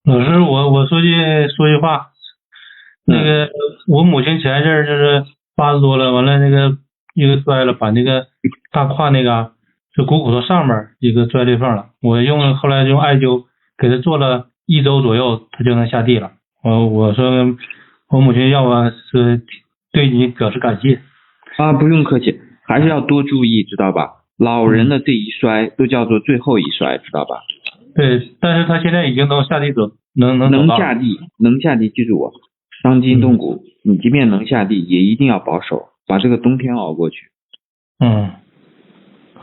老师，我说句话，那嗯个我母亲前一阵儿就是80多了，完了那个一个摔了，把那个大胯那个就股骨头上面一个摔裂缝了。后来用艾灸给她做了1周左右，她就能下地了。我说我母亲要我是对你表示感谢。啊，不用客气，还是要多注意，知道吧？老人的这一摔都叫做最后一摔，知道吧？对，但是她现在已经能下地走，能走道了。能下地，能下地，记住我，伤筋动骨，你即便能下地，也一定要保守，把这个冬天熬过去。嗯，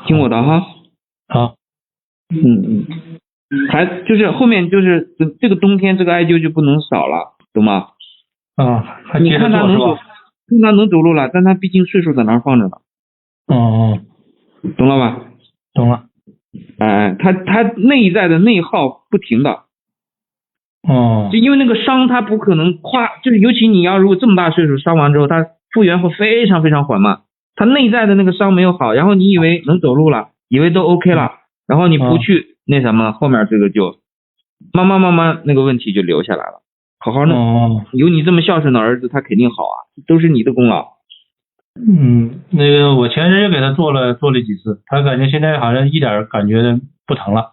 听我的哈。好，还就是后面就是这个冬天这个艾灸就不能少了，懂吗？还你接着做是看他能走，吧？看他能走路了，但他毕竟岁数在那儿放着呢，懂了吧？懂了。他内在的内耗不停的，就因为那个伤他不可能就是尤其你要如果这么大岁数伤完之后，他复原会非常非常缓慢，他内在的那个伤没有好，然后你以为能走路了，以为都 OK 了，然后你不去那什么，后面这个就慢慢那个问题就留下来了。好好弄，有你这么孝顺的儿子，他肯定好啊，都是你的功劳。那个我前阵又给他做了几次，他感觉现在好像一点感觉不疼了。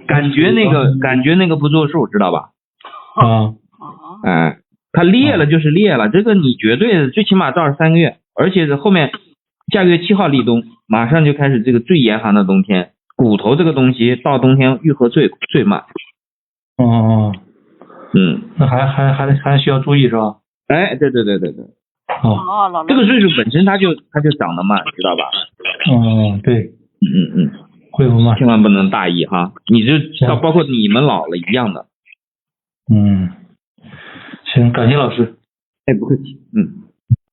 感觉那个不作数，知道吧？啊。他裂了就是裂了，这个你绝对的，最起码到3个月，而且是后面下个月7号立冬，马上就开始这个最严寒的冬天，骨头这个东西到冬天愈合最慢。那还需要注意是吧？对。这个岁数本身它就长得慢，知道吧？对。恢复慢，千万不能大意哈，你就包括你们老了一样的。行，感谢老师。不客气。